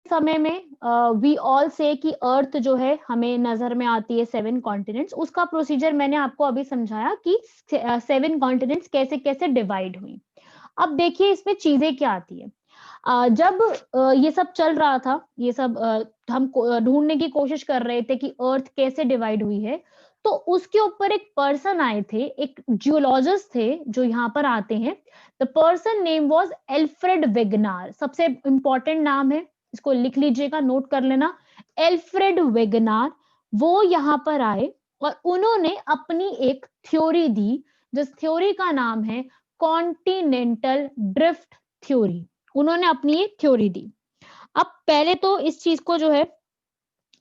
समय में we all से कि अर्थ जो है हमें नजर में आती है 7 कॉन्टिनेंट्स, उसका प्रोसीजर मैंने आपको अभी समझाया कि 7 कॉन्टिनेंट्स कैसे कैसे डिवाइड हुई। अब देखिए इसमें चीजें क्या आती है। जब ये सब चल रहा था, ये सब हम ढूंढने की कोशिश कर रहे थे कि अर्थ कैसे डिवाइड हुई है, तो उसके ऊपर एक पर्सन आए थे, एक जियोलॉजिस्ट थे जो यहाँ पर आते हैं। The person name was Alfred Wegener. सबसे इंपॉर्टेंट नाम है, इसको लिख लीजिएगा, नोट कर लेना, एल्फ्रेड वेगनार। वो यहाँ पर आए और उन्होंने अपनी एक थ्योरी दी, जिस थ्योरी का नाम है कॉन्टिनेंटल ड्रिफ्ट थ्योरी। उन्होंने अपनी एक थ्योरी दी। अब पहले तो इस चीज को जो है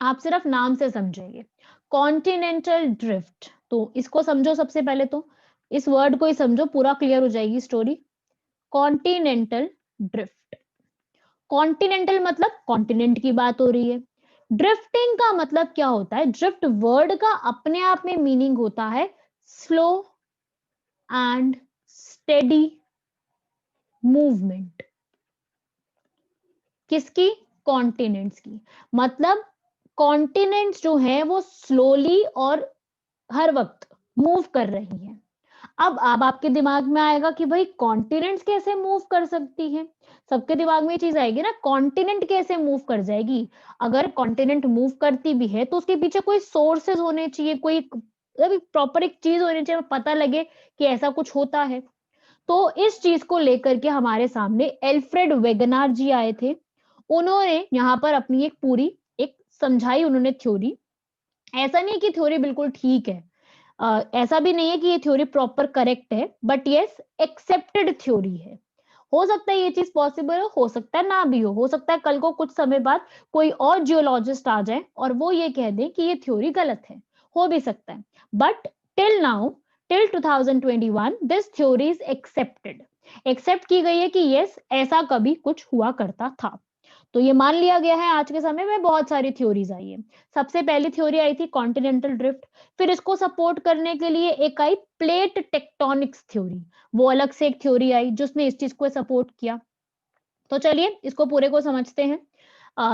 आप सिर्फ नाम से समझेंगे, कॉन्टिनेंटल ड्रिफ्ट। तो इसको समझो, सबसे पहले तो इस वर्ड को ही समझो, पूरा क्लियर हो जाएगी स्टोरी। कॉन्टिनेंटल ड्रिफ्ट, कॉन्टिनेंटल मतलब कॉन्टिनेंट की बात हो रही है। ड्रिफ्टिंग का मतलब क्या होता है? ड्रिफ्ट वर्ड का अपने आप में मीनिंग होता है स्लो एंड स्टेडी मूवमेंट। किसकी? कॉन्टिनेंट्स की। मतलब कॉन्टिनेंट्स जो है वो स्लोली और हर वक्त मूव कर रही हैं। अब आपके दिमाग में आएगा कि भाई कॉन्टिनेंट्स कैसे मूव कर सकती हैं? सबके दिमाग में ये चीज आएगी ना, कॉन्टिनेंट कैसे मूव कर जाएगी? अगर कॉन्टिनेंट मूव करती भी है तो उसके पीछे कोई सोर्सेज होने चाहिए, कोई प्रॉपर एक चीज होनी चाहिए, पता लगे कि ऐसा कुछ होता है। तो इस चीज को लेकर के हमारे सामने एल्फ्रेड वेगनार जी आए थे। उन्होंने यहाँ पर अपनी एक पूरी एक समझाई उन्होंने थ्योरी। ऐसा नहीं कि थ्योरी बिल्कुल ठीक है, ऐसा भी नहीं है कि ये थ्योरी प्रॉपर करेक्ट है, बट यस एक्सेप्टेड थ्योरी है। हो सकता है ये चीज पॉसिबल हो सकता है ना भी हो सकता है कल को कुछ समय बाद कोई और जियोलॉजिस्ट आ जाए और वो ये कह दे कि ये थ्योरी गलत है, हो भी सकता है। But till now, till 2021 this theory is accepted, accept की गई है कि यस ऐसा कभी कुछ हुआ करता था। तो ये मान लिया गया है। आज के समय में बहुत सारी थ्योरीज आई है। सबसे पहली थ्योरी आई थी कॉन्टिनेंटल ड्रिफ्ट, फिर इसको सपोर्ट करने के लिए एक आई प्लेट टेक्टोनिक्स थ्योरी, वो अलग से एक थ्योरी आई जिसने इस चीज को सपोर्ट किया। तो चलिए इसको पूरे को समझते हैं।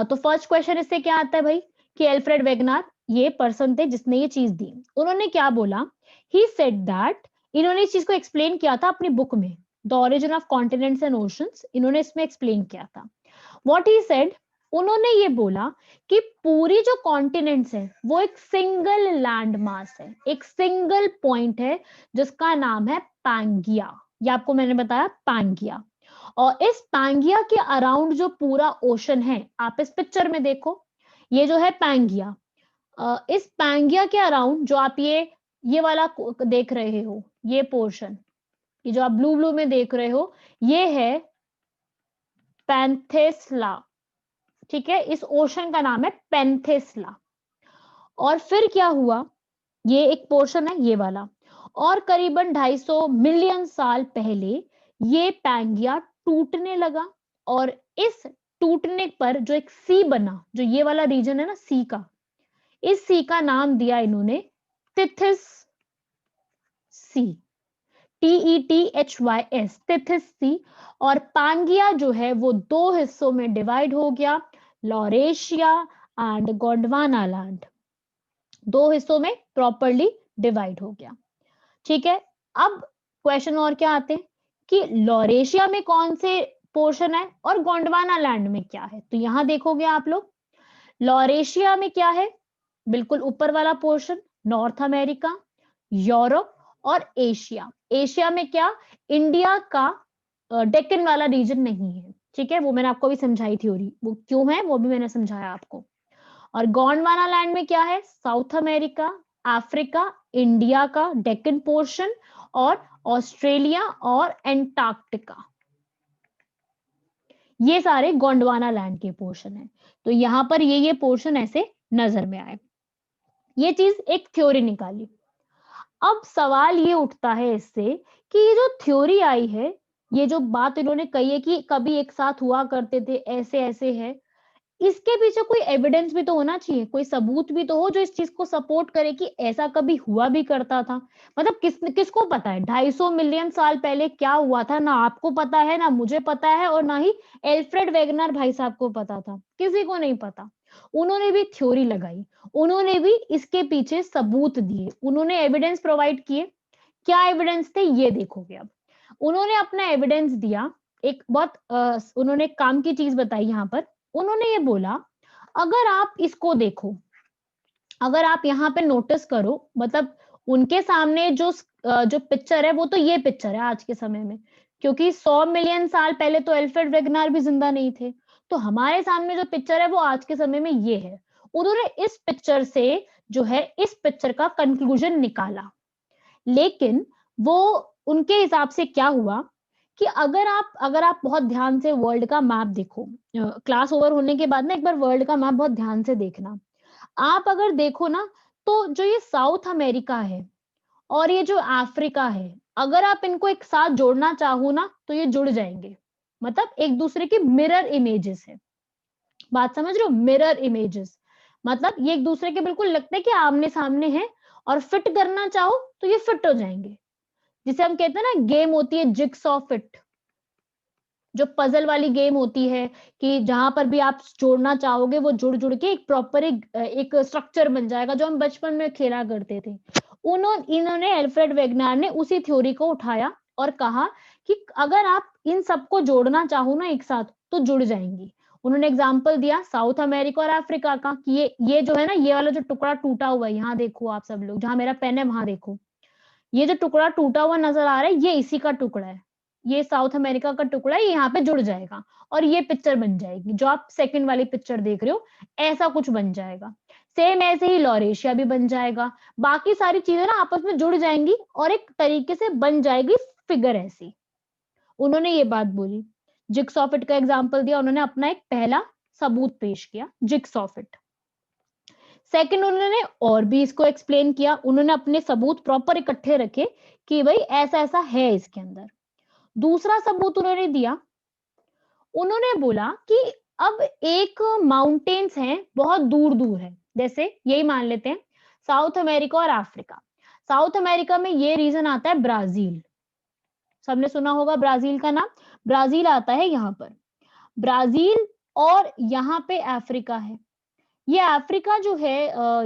तो फर्स्ट क्वेश्चन इससे क्या आता है भाई, कि एल्फ्रेड वेगनार ये पर्सन थे जिसने ये चीज दी। उन्होंने क्या बोला? ही सेड दैट, इन्होंने इस चीज को एक्सप्लेन किया था अपनी बुक में, the origin of continents and oceans, इन्होंने इसमें एक्सप्लेन किया था। व्हाट ही सेड, उन्होंने ये बोला कि पूरी जो कॉन्टिनेंट्स है वो एक सिंगल लैंड मास है, एक सिंगल पॉइंट है जिसका नाम है पैंगिया। ये आपको मैंने बताया पैंगिया। और इस पैंगिया के अराउंड जो पूरा ओशन है, आप इस पिक्चर में देखो, ये जो है पैंगिया। इस पैंगिया के अराउंड जो आप ये वाला देख रहे हो, ये पोर्शन, ये जो आप ब्लू ब्लू में देख रहे हो, ये है पेंथेस्ला। ठीक है, इस ओशन का नाम है पेंथेस्ला। और फिर क्या हुआ, ये एक पोर्शन है ये वाला, और करीबन 250 मिलियन साल पहले ये पैंगिया टूटने लगा। और इस टूटने पर जो एक सी बना, जो ये वाला रीजन है ना सी का, इस सी का नाम दिया इन्होंने टिथिस सी, TETHYS, टिथिस सी। और पांगिया जो है वो दो हिस्सों में डिवाइड हो गया, लॉरेशिया एंड गोंडवाना लैंड, दो हिस्सों में प्रॉपरली डिवाइड हो गया। ठीक है, अब क्वेश्चन और क्या आते हैं कि लॉरेशिया में कौन से पोर्शन है और गोंडवाना लैंड में क्या है। तो यहां देखोगे आप लोग, लॉरेशिया में क्या है, बिल्कुल ऊपर वाला पोर्शन, नॉर्थ अमेरिका, यूरोप और एशिया। एशिया में क्या, इंडिया का डेक्कन वाला रीजन नहीं है। ठीक है, वो मैंने आपको भी समझाई थ्योरी, वो क्यों है वो भी मैंने समझाया आपको। और गोंडवाना लैंड में क्या है, साउथ अमेरिका, अफ्रीका, इंडिया का डेक्कन पोर्शन और ऑस्ट्रेलिया और एंटार्क्टिका, ये सारे गोंडवाना लैंड के पोर्शन है। तो यहां पर ये पोर्शन ऐसे नजर में आए, ये चीज एक थ्योरी निकाली। अब सवाल ये उठता है इससे कि ये जो थ्योरी आई है, ये जो बात इन्होंने कही है कि कभी एक साथ हुआ करते थे, ऐसे ऐसे है, इसके पीछे कोई एविडेंस भी तो होना चाहिए, कोई सबूत भी तो हो जो इस चीज को सपोर्ट करे कि ऐसा कभी हुआ भी करता था। मतलब किसको पता है 250 मिलियन साल पहले क्या हुआ था, ना आपको पता है, ना मुझे पता है, और ना ही एल्फ्रेड वेगनर भाई साहब को पता था, किसी को नहीं पता। उन्होंने भी थ्योरी लगाई, उन्होंने भी इसके पीछे सबूत दिए, उन्होंने एविडेंस प्रोवाइड किए। क्या एविडेंस थे ये देखोगे अब। उन्होंने अपना एविडेंस दिया, एक बहुत उन्होंने काम की चीज बताई यहाँ पर। उन्होंने ये बोला, अगर आप इसको देखो, अगर आप यहाँ पे नोटिस करो, मतलब उनके सामने जो पिक्चर है वो तो ये पिक्चर है आज के समय में, क्योंकि 100 मिलियन साल पहले तो एल्फ्रेड वेगनार भी जिंदा नहीं थे। तो हमारे सामने जो पिक्चर है वो आज के समय में ये है। उन्होंने इस पिक्चर से जो है इस पिक्चर का कंक्लूजन निकाला, लेकिन वो उनके हिसाब से क्या हुआ कि अगर आप बहुत ध्यान से वर्ल्ड का मैप देखो, क्लास ओवर होने के बाद ना एक बार वर्ल्ड का मैप बहुत ध्यान से देखना। आप अगर देखो ना, तो जो ये साउथ अमेरिका है और ये जो अफ्रीका है, अगर आप इनको एक साथ जोड़ना चाहो ना तो ये जुड़ जाएंगे। मतलब एक दूसरे के मिरर इमेजेस है। बात समझ रहे हो, मिरर इमेजेस। मतलब ये एक दूसरे के बिल्कुल लगते हैं कि आमने सामने है, और फिट करना चाहो तो ये फिट हो जाएंगे। जिसे हम कहते हैं ना, गेम होती है जिक्सॉ फिट, जो पजल वाली गेम होती है, कि जहां पर भी आप जोड़ना चाहोगे वो जुड़ जुड़ के एक प्रॉपर एक स्ट्रक्चर बन जाएगा, जो हम बचपन में खेला करते थे। इन्होंने एल्फ्रेड वेगनार ने उसी थ्योरी को उठाया और कहा कि अगर आप इन सबको जोड़ना चाहो ना एक साथ तो जुड़ जाएंगी। उन्होंने एग्जाम्पल दिया साउथ अमेरिका और अफ्रीका का, कि ये जो है ना, ये वाला जो टुकड़ा टूटा हुआ है, यहाँ देखो आप सब लोग, जहां मेरा पेन है वहां देखो, ये जो टुकड़ा टूटा हुआ नजर आ रहा है ये इसी का टुकड़ा है, ये साउथ अमेरिका का टुकड़ा है, ये यहाँ पे जुड़ जाएगा और ये पिक्चर बन जाएगी। जो आप सेकंड वाली पिक्चर देख रहे हो, ऐसा कुछ बन जाएगा। सेम ऐसे ही लॉरेशिया भी बन जाएगा। बाकी सारी चीजें ना आपस में जुड़ जाएंगी और एक तरीके से बन जाएगी फिगर ऐसी। उन्होंने ये बात बोली, जिक्सॉ फिट का एग्जाम्पल दिया, उन्होंने अपना एक पहला सबूत पेश किया, जिक्सॉ फिट। सेकंड, उन्होंने और भी इसको एक्सप्लेन किया, उन्होंने अपने सबूत प्रॉपर इकट्ठे रखे कि भाई ऐसा ऐसा है इसके अंदर। दूसरा सबूत उन्होंने दिया, उन्होंने बोला कि अब एक माउंटेन्स हैं बहुत दूर दूर है, जैसे यही मान लेते हैं साउथ अमेरिका और अफ्रीका। साउथ अमेरिका में ये रीजन आता है ब्राजील, सबने सुना होगा ब्राजील का नाम, ब्राजील आता है यहाँ पर, ब्राजील। और यहाँ पे अफ्रीका है। ये अफ्रीका जो है,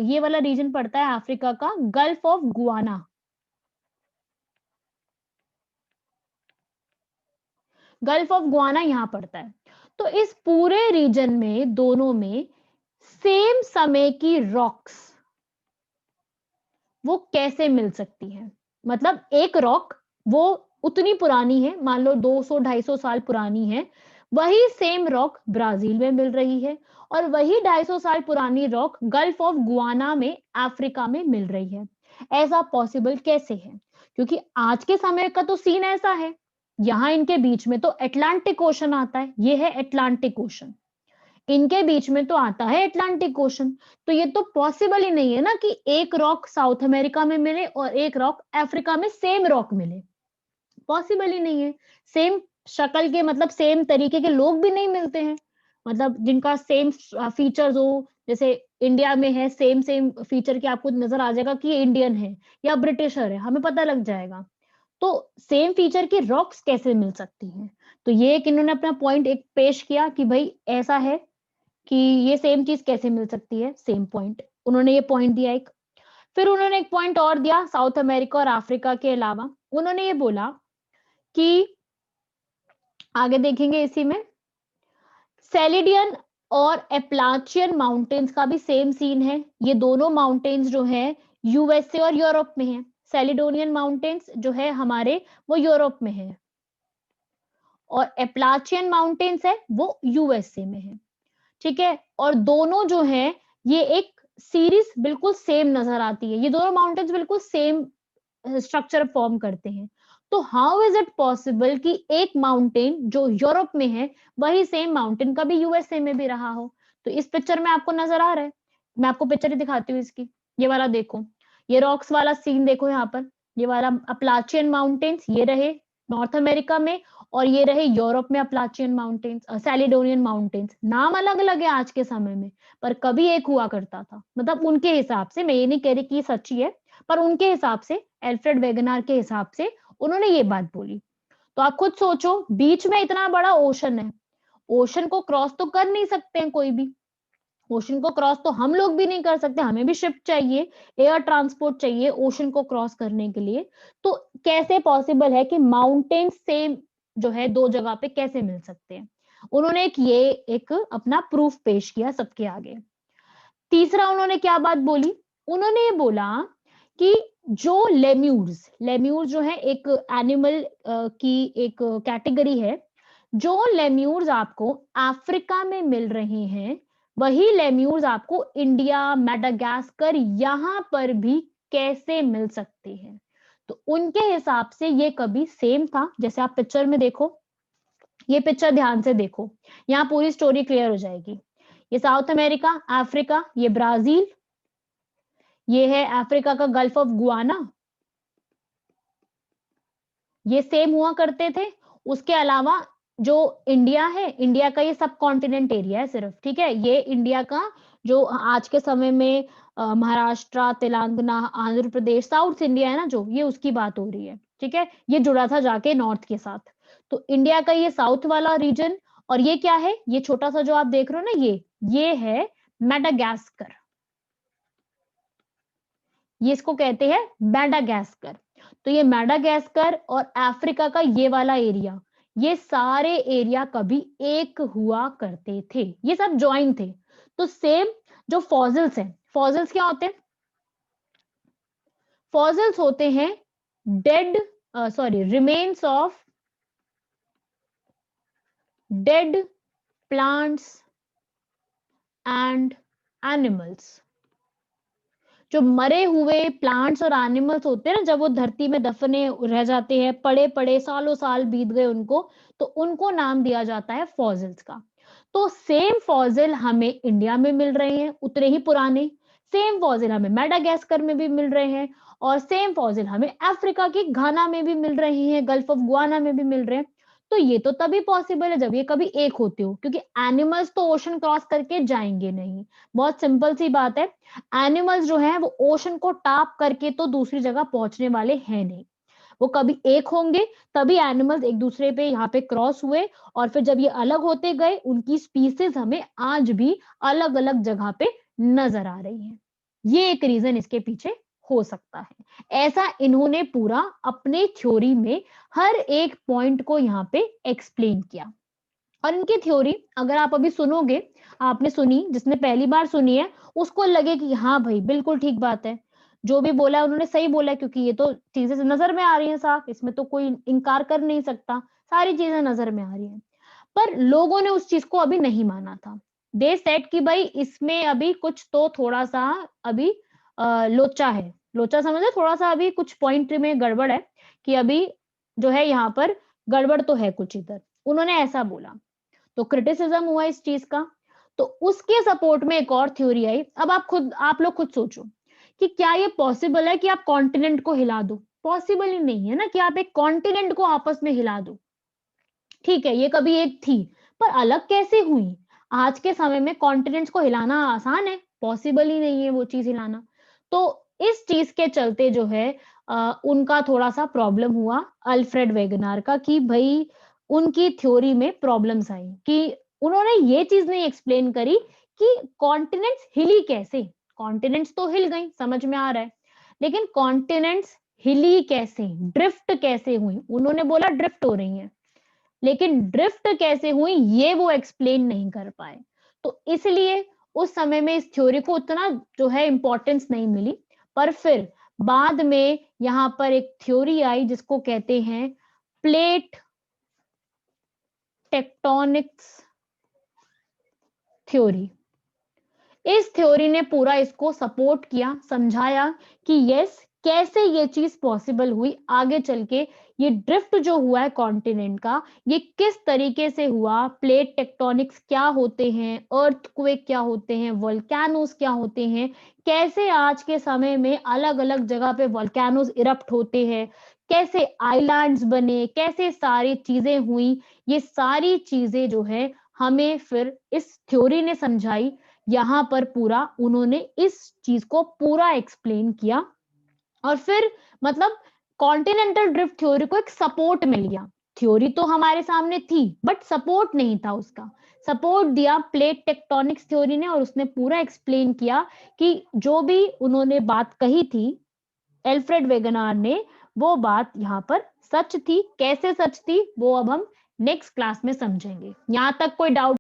ये वाला रीजन पड़ता है अफ्रीका का gulf of Guana. Gulf of Guana यहाँ पड़ता है। तो इस पूरे रीजन में दोनों में सेम समय की रॉक्स वो कैसे मिल सकती है। मतलब एक रॉक वो उतनी पुरानी है, मान लो 200-250 साल पुरानी है, वही सेम रॉक ब्राजील में मिल रही है, और वही 250 साल पुरानी रॉक गल्फ ऑफ गुआना में अफ्रीका में मिल रही है। ऐसा पॉसिबल कैसे है? क्योंकि आज के समय का तो सीन ऐसा है, यहाँ इनके बीच में तो अटलांटिक ओशन आता है, ये है अटलांटिक ओशन, इनके बीच में तो आता है अटलांटिक ओशन। तो ये तो पॉसिबल ही नहीं है ना कि एक रॉक साउथ अमेरिका में मिले और एक रॉक अफ्रीका में सेम रॉक मिले, पॉसिबल ही नहीं है। सेम शक्ल के, मतलब सेम तरीके के लोग भी नहीं मिलते हैं, मतलब जिनका सेम फीचर्स हो, जैसे इंडिया में है सेम सेम फीचर के आपको नजर आ जाएगा कि ये इंडियन है या ब्रिटिशर है, हमें पता लग जाएगा। तो सेम फीचर की रॉक्स कैसे मिल सकती हैं? तो ये एक इन्होंने अपना पॉइंट एक पेश किया कि भाई ऐसा है कि ये सेम चीज कैसे मिल सकती है, सेम पॉइंट उन्होंने ये पॉइंट दिया एक। फिर उन्होंने एक पॉइंट और दिया साउथ अमेरिका और अफ्रीका के अलावा, उन्होंने ये बोला कि आगे देखेंगे इसी में, सेलिडियन और एप्लाचियन माउंटेन्स का भी सेम सीन है। ये दोनों माउंटेन्स जो है यूएसए और यूरोप में है। सेलिडोनियन माउंटेन्स जो है हमारे, वो यूरोप में है, और एप्लाचियन माउंटेन्स है वो यूएसए में है। ठीक है, और दोनों जो है ये एक सीरीज बिल्कुल सेम नजर आती है, ये दोनों माउंटेन्स बिल्कुल सेम स्ट्रक्चर फॉर्म करते हैं। तो हाउ इज इट पॉसिबल कि एक माउंटेन जो यूरोप में है वही सेम माउंटेन कभी यूएसए में भी रहा हो? तो इस पिक्चर में आपको नजर आ रहा है, मैं आपको पिक्चर ही दिखाती हूँ इसकी। ये वाला देखो, ये रॉक्स वाला सीन देखो यहाँ पर, ये वाला अपलाचियन माउंटेन्स ये रहे नॉर्थ अमेरिका में, और ये रहे यूरोप में अपलाचियन माउंटेन्स, सैलिडोनियन माउंटेन्स। नाम अलग अलग है आज के समय में, पर कभी एक हुआ करता था। मतलब उनके हिसाब से, मैं ये नहीं कह रही कि ये सच्ची है, पर उनके हिसाब से, एल्फ्रेड वेगनार के हिसाब से उन्होंने ये बात बोली। तो आप खुद सोचो, बीच में इतना बड़ा ओशन है, ओशन को क्रॉस तो कर नहीं सकते हैं कोई भी, ओशन को क्रॉस तो हम लोग भी नहीं कर सकते, हमें भी शिप चाहिए, एयर ट्रांसपोर्ट चाहिए ओशन को क्रॉस करने के लिए। तो कैसे पॉसिबल है कि माउंटेन सेम जो है दो जगह पे कैसे मिल सकते हैं? उन्होंने एक अपना प्रूफ पेश किया सबके आगे। तीसरा उन्होंने क्या बात बोली? उन्होंने ये बोला कि जो लेम्यूर्स जो है एक एनिमल की एक कैटेगरी है, जो लेम्यूर्स आपको अफ्रीका में मिल रहे हैं, वही लेम्यूर्स आपको इंडिया, मेडागास्कर यहां पर भी कैसे मिल सकते हैं? तो उनके हिसाब से ये कभी सेम था। जैसे आप पिक्चर में देखो, ये पिक्चर ध्यान से देखो, यहाँ पूरी स्टोरी क्लियर हो जाएगी। ये साउथ अमेरिका, अफ्रीका, ये ब्राजील, ये है अफ्रीका का गल्फ ऑफ गुआना, ये सेम हुआ करते थे। उसके अलावा जो इंडिया है, इंडिया का ये सब कॉन्टिनेंट एरिया है सिर्फ, ठीक है? ये इंडिया का जो आज के समय में महाराष्ट्र, तेलंगाना, आंध्र प्रदेश, साउथ इंडिया है ना, जो ये उसकी बात हो रही है, ठीक है? ये जुड़ा था जाके नॉर्थ के साथ। तो इंडिया का ये साउथ वाला रीजन, और ये क्या है? ये छोटा सा जो आप देख रहे हो ना, ये है मेडागास्कर, ये इसको कहते हैं मेडागास्कर। तो ये मेडागास्कर और अफ्रीका का ये वाला एरिया, ये सारे एरिया कभी एक हुआ करते थे, ये सब ज्वाइन थे। तो सेम जो फॉसिल्स हैं, फॉसिल्स क्या होते हैं? फॉसिल्स होते हैं dead, sorry, remains of dead plants and animals. जो मरे हुए प्लांट्स और एनिमल्स होते हैं ना, जब वो धरती में दफने रह जाते हैं, पड़े पड़े सालों साल बीत गए उनको, तो उनको नाम दिया जाता है फॉसिल्स का। तो सेम फॉसिल हमें इंडिया में मिल रहे हैं, उतने ही पुराने। सेम फॉसिल हमें मेडागास्कर में भी मिल रहे हैं, और सेम फॉसिल हमें अफ्रीका के घाना में भी मिल रहे हैं, गल्फ ऑफ गुआना में भी मिल रहे हैं। तो ये तो तभी पॉसिबल है जब ये कभी एक होते हो, क्योंकि एनिमल्स तो ओशन क्रॉस करके जाएंगे नहीं। बहुत सिंपल सी बात है, एनिमल्स जो है वो ओशन को टाप करके तो दूसरी जगह पहुंचने वाले हैं नहीं। वो कभी एक होंगे, तभी एनिमल्स एक दूसरे पे यहाँ पे क्रॉस हुए, और फिर जब ये अलग होते गए, उनकी स्पीसीज हमें आज भी अलग अलग जगह पे नजर आ रही है। ये एक रीजन इसके पीछे हो सकता है। ऐसा इन्होंने पूरा अपने थ्योरी में हर एक पॉइंट को यहाँ पे एक्सप्लेन किया। और इनकी थ्योरी अगर आप अभी सुनोगे, आपने सुनी, जिसने पहली बार सुनी है उसको लगे कि हाँ भाई बिल्कुल ठीक बात है, जो भी बोला है उन्होंने सही बोला है, क्योंकि ये तो चीजें नजर में आ रही हैं साफ, इसमें तो कोई इनकार कर नहीं सकता, सारी चीजें नजर में आ रही हैं। पर लोगों ने उस चीज को अभी नहीं माना था। दे सेट कि भाई इसमें अभी कुछ तो थोड़ा सा अभी लोचा है, लोचा समझे, थोड़ा सा अभी कुछ पॉइंट में गड़बड़ है, कि अभी जो है यहाँ पर गड़बड़ तो है कुछ इधर, उन्होंने ऐसा बोला। तो क्रिटिसिज्म हुआ इस चीज का। तो उसके सपोर्ट में एक और थ्योरी आई। अब आप लोग खुद सोचो कि क्या ये पॉसिबल है कि आप कॉन्टिनेंट को हिला दो? पॉसिबल ही नहीं है ना कि आप एक कॉन्टिनेंट को आपस में हिला दो। ठीक है, ये कभी एक थी, पर अलग कैसे हुई? आज के समय में कॉन्टिनेंट्स को हिलाना आसान है, पॉसिबल ही नहीं है वो चीज हिलाना। तो इस चीज के चलते जो है उनका थोड़ा सा प्रॉब्लम हुआ अल्फ्रेड वेगनार का, कि भाई उनकी थ्योरी में प्रॉब्लम्स आई, कि उन्होंने ये चीज नहीं एक्सप्लेन करी कि कॉन्टिनेंट्स हिली कैसे। कॉन्टिनेंट्स तो हिल गई, समझ में आ रहा है, लेकिन कॉन्टिनेंट्स हिली कैसे, ड्रिफ्ट कैसे हुई? उन्होंने बोला ड्रिफ्ट हो रही है, लेकिन ड्रिफ्ट कैसे हुई ये वो एक्सप्लेन नहीं कर पाए। तो इसलिए उस समय में इस थ्योरी को उतना जो है इंपॉर्टेंस नहीं मिली। पर फिर बाद में यहां पर एक थ्योरी आई जिसको कहते हैं प्लेट टेक्टोनिक्स थ्योरी। इस थ्योरी ने पूरा इसको सपोर्ट किया, समझाया कि यस कैसे ये चीज पॉसिबल हुई आगे चल के। ये ड्रिफ्ट जो हुआ है कॉन्टिनेंट का, ये किस तरीके से हुआ, प्लेट टेक्टोनिक्स क्या होते हैं, अर्थक्वेक क्या होते हैं, वोल्केनोस क्या होते हैं, कैसे आज के समय में अलग अलग जगह पे वोल्केनोस इरप्ट होते हैं, कैसे आइलैंड्स बने, कैसे सारी चीजें हुई, ये सारी चीजें जो है हमें फिर इस थ्योरी ने समझाई। यहाँ पर पूरा उन्होंने इस चीज को पूरा एक्सप्लेन किया और फिर मतलब कॉन्टिनेंटल ड्रिफ्ट थ्योरी को एक सपोर्ट मिल गया। थ्योरी तो हमारे सामने थी बट सपोर्ट नहीं था उसका। सपोर्ट दिया प्लेट टेक्टोनिक्स थ्योरी ने और उसने पूरा एक्सप्लेन किया कि जो भी उन्होंने बात कही थी एल्फ्रेड वेगनार ने, वो बात यहाँ पर सच थी। कैसे सच थी वो अब हम नेक्स्ट क्लास में समझेंगे। यहाँ तक कोई डाउट